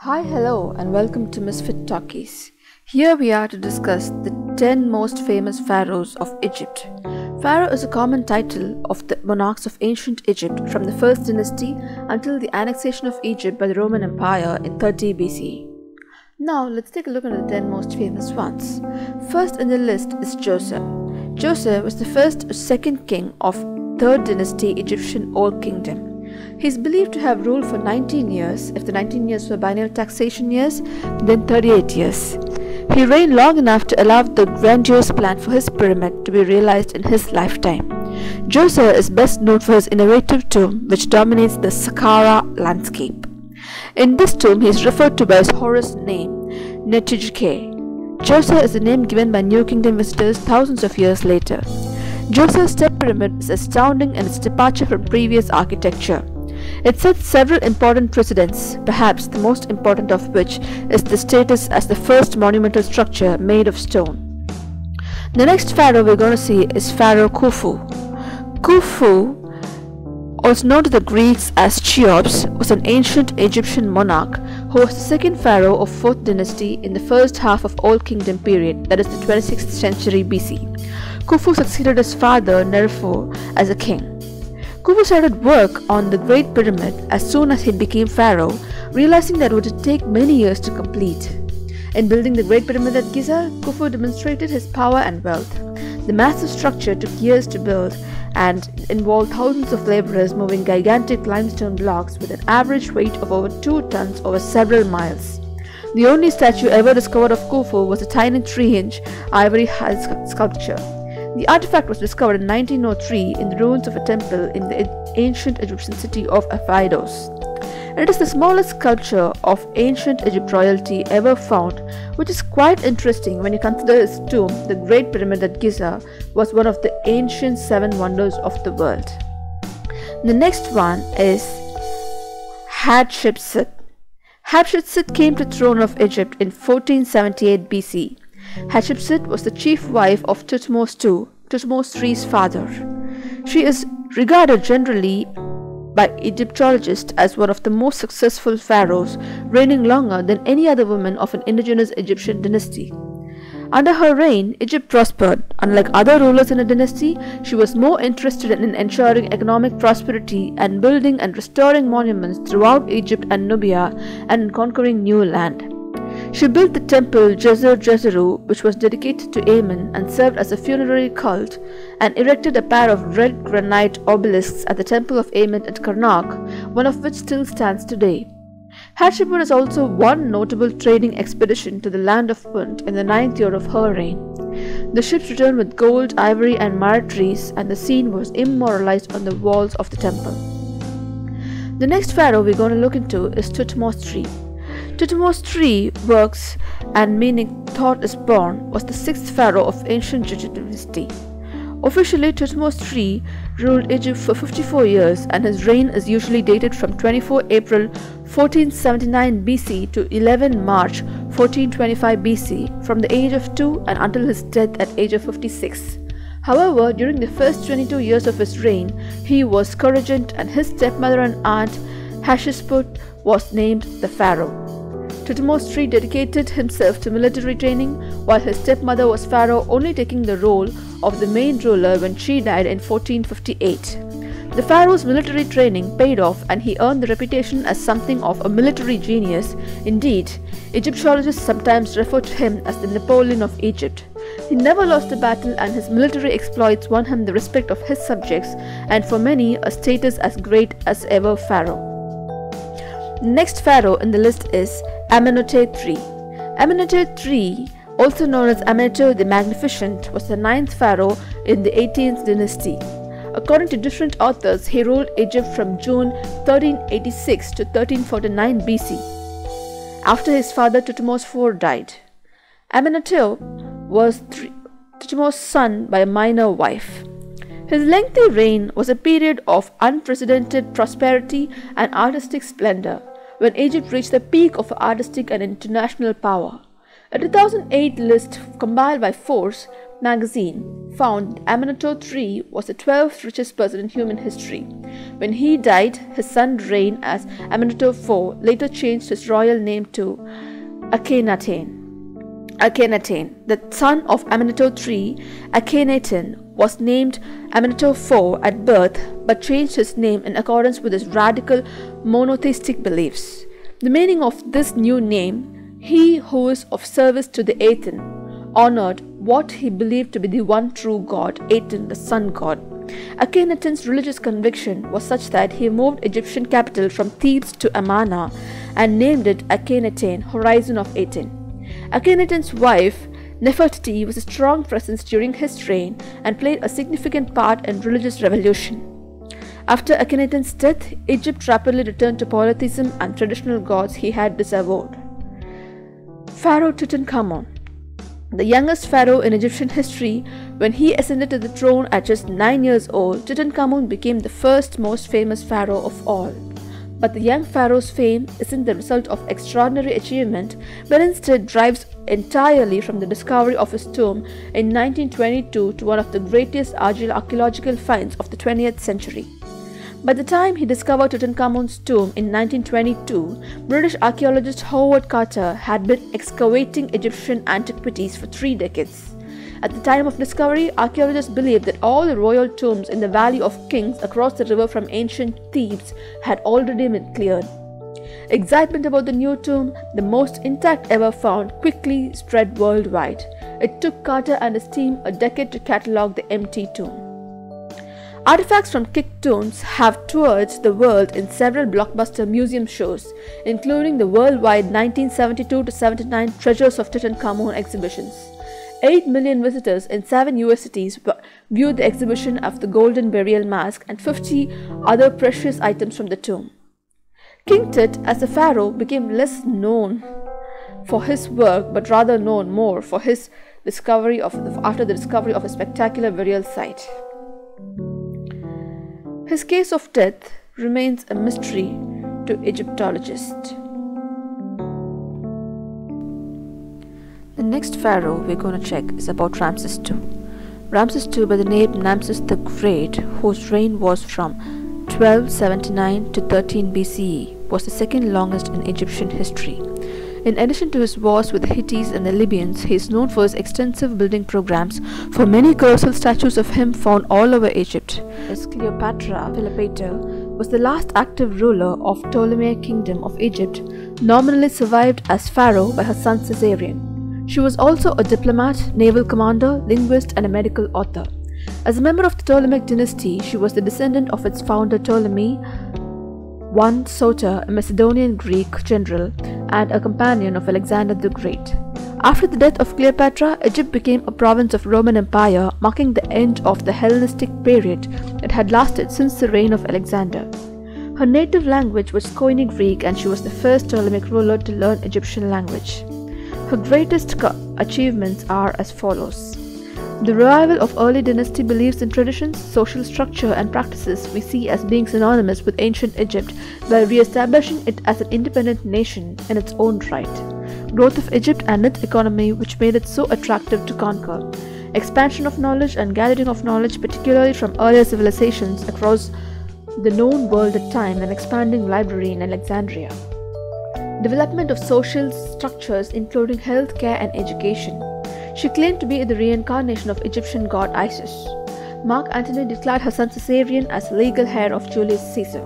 Hi, hello, and welcome to Misfit Talkies. Here we are to discuss the 10 most famous pharaohs of Egypt. Pharaoh is a common title of the monarchs of ancient Egypt from the 1st dynasty until the annexation of Egypt by the Roman Empire in 30 BCE. Now, let's take a look at the 10 most famous ones. First in the list is Djoser. Djoser was the first or second king of 3rd dynasty Egyptian Old Kingdom. He is believed to have ruled for 19 years. If the 19 years were biennial taxation years, then 38 years. He reigned long enough to allow the grandiose plan for his pyramid to be realized in his lifetime. Djoser is best known for his innovative tomb, which dominates the Saqqara landscape. In this tomb, he is referred to by his Horus name, Netijke. Djoser is the name given by New Kingdom visitors thousands of years later. Djoser's step pyramid is astounding in its departure from previous architecture. It sets several important precedents, perhaps the most important of which is the status as the first monumental structure made of stone. The next pharaoh we're going to see is Pharaoh Khufu. Khufu, also known to the Greeks as Cheops, was an ancient Egyptian monarch who was the second pharaoh of 4th dynasty in the first half of Old Kingdom period, that is the 26th century BC. Khufu succeeded his father Neferu as a king. Khufu started work on the Great Pyramid as soon as he became pharaoh, realizing that it would take many years to complete. In building the Great Pyramid at Giza, Khufu demonstrated his power and wealth. The massive structure took years to build and involved thousands of laborers moving gigantic limestone blocks with an average weight of over 2 tons over several miles. The only statue ever discovered of Khufu was a tiny 3-inch ivory sculpture. The artifact was discovered in 1903 in the ruins of a temple in the ancient Egyptian city of Abydos. It is the smallest sculpture of ancient Egypt royalty ever found, which is quite interesting when you consider his tomb. The Great Pyramid at Giza was one of the ancient 7 wonders of the world. The next one is Hatshepsut. Hatshepsut came to the throne of Egypt in 1478 BC. Hatshepsut was the chief wife of Thutmose II, Thutmose III's father. She is regarded generally by Egyptologists as one of the most successful pharaohs, reigning longer than any other woman of an indigenous Egyptian dynasty. Under her reign, Egypt prospered. Unlike other rulers in a dynasty, she was more interested in ensuring economic prosperity and building and restoring monuments throughout Egypt and Nubia and in conquering new land. She built the temple Djeser-Djeseru, which was dedicated to Amen and served as a funerary cult, and erected a pair of red granite obelisks at the temple of Amen at Karnak, one of which still stands today. Hatshepsut has also one notable trading expedition to the land of Punt in the 9th year of her reign. The ships returned with gold, ivory, and myrrh trees, and the scene was immortalized on the walls of the temple. The next pharaoh we're going to look into is Thutmose III. Thutmose III works and meaning thought is born was the 6th pharaoh of ancient Egypt dynasty. Officially, Thutmose III ruled Egypt for 54 years, and his reign is usually dated from 24 April 1479 BC to 11 March 1425 BC, from the age of 2 and until his death at age of 56. However, during the first 22 years of his reign, he was courageous, and his stepmother and aunt Hatshepsut was named the pharaoh. Thutmose III dedicated himself to military training, while his stepmother was pharaoh, only taking the role of the main ruler when she died in 1458. The pharaoh's military training paid off, and he earned the reputation as something of a military genius. Indeed, Egyptologists sometimes refer to him as the Napoleon of Egypt. He never lost a battle, and his military exploits won him the respect of his subjects, and for many a status as great as ever pharaoh. Next pharaoh in the list is Amenhotep III. Amenhotep III, also known as Amenhotep the Magnificent, was the 9th pharaoh in the 18th dynasty. According to different authors, he ruled Egypt from June 1386 to 1349 BC, after his father Thutmose IV died. Amenhotep was Thutmose's son by a minor wife. His lengthy reign was a period of unprecedented prosperity and artistic splendor, when Egypt reached the peak of artistic and international power. A 2008 list compiled by Forbes magazine found Amenhotep III was the 12th richest person in human history. When he died, his son reigned as Amenhotep IV, later changed his royal name to Akhenaten. The son of Amenhotep III, Akhenaten, was named Amenhotep IV at birth but changed his name in accordance with his radical monotheistic beliefs. The meaning of this new name, he who is of service to the Aten, honored what he believed to be the one true god, Aten, the sun god. Akhenaten's religious conviction was such that he moved Egyptian capital from Thebes to Amarna and named it Akhenaten, horizon of Aten. Akhenaten's wife, Nefertiti, was a strong presence during his reign and played a significant part in religious revolution. After Akhenaten's death, Egypt rapidly returned to polytheism and traditional gods he had disavowed. Pharaoh Tutankhamun, the youngest pharaoh in Egyptian history, when he ascended to the throne at just 9 years old, Tutankhamun became the first most famous pharaoh of all. But the young pharaoh's fame isn't the result of extraordinary achievement, but instead derives entirely from the discovery of his tomb in 1922 to one of the greatest archaeological finds of the 20th century. By the time he discovered Tutankhamun's tomb in 1922, British archaeologist Howard Carter had been excavating Egyptian antiquities for 3 decades. At the time of discovery, archaeologists believed that all the royal tombs in the Valley of Kings across the river from ancient Thebes had already been cleared. Excitement about the new tomb, the most intact ever found, quickly spread worldwide. It took Carter and his team a decade to catalogue the empty tomb. Artifacts from kicked tombs have toured the world in several blockbuster museum shows, including the worldwide 1972-79 Treasures of Tutankhamun exhibitions. 8 million visitors in 7 US cities viewed the exhibition of the golden burial mask and 50 other precious items from the tomb. King Tut, as a pharaoh, became less known for his work but rather known more for his after the discovery of a spectacular burial site. His case of death remains a mystery to Egyptologists. The next pharaoh we're going to check is about Ramses II. Ramses II, by the name Ramses the Great, whose reign was from 1279 to 13 BCE, was the second longest in Egyptian history. In addition to his wars with the Hittites and the Libyans, he is known for his extensive building programs, for many colossal statues of him found all over Egypt. As Cleopatra was the last active ruler of Ptolemaic Kingdom of Egypt, nominally survived as pharaoh by her son Caesarion. She was also a diplomat, naval commander, linguist, and a medical author. As a member of the Ptolemaic dynasty, she was the descendant of its founder Ptolemy I Soter, a Macedonian Greek general and a companion of Alexander the Great. After the death of Cleopatra, Egypt became a province of Roman Empire, marking the end of the Hellenistic period that had lasted since the reign of Alexander. Her native language was Koine Greek, and she was the first Ptolemaic ruler to learn Egyptian language. Her greatest achievements are as follows. The revival of early dynasty beliefs and traditions, social structure and practices we see as being synonymous with ancient Egypt by re-establishing it as an independent nation in its own right. Growth of Egypt and its economy, which made it so attractive to conquer. Expansion of knowledge and gathering of knowledge, particularly from earlier civilizations across the known world at time, and expanding library in Alexandria. Development of social structures including healthcare and education. She claimed to be the reincarnation of Egyptian god Isis. Mark Antony declared her son Caesarion as legal heir of Julius Caesar.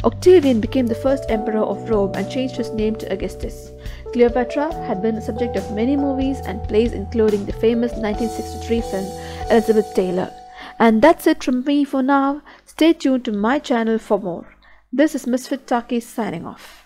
Octavian became the first emperor of Rome and changed his name to Augustus. Cleopatra had been the subject of many movies and plays, including the famous 1963 film Elizabeth Taylor. And that's it from me for now. Stay tuned to my channel for more. This is Misfit Taki signing off.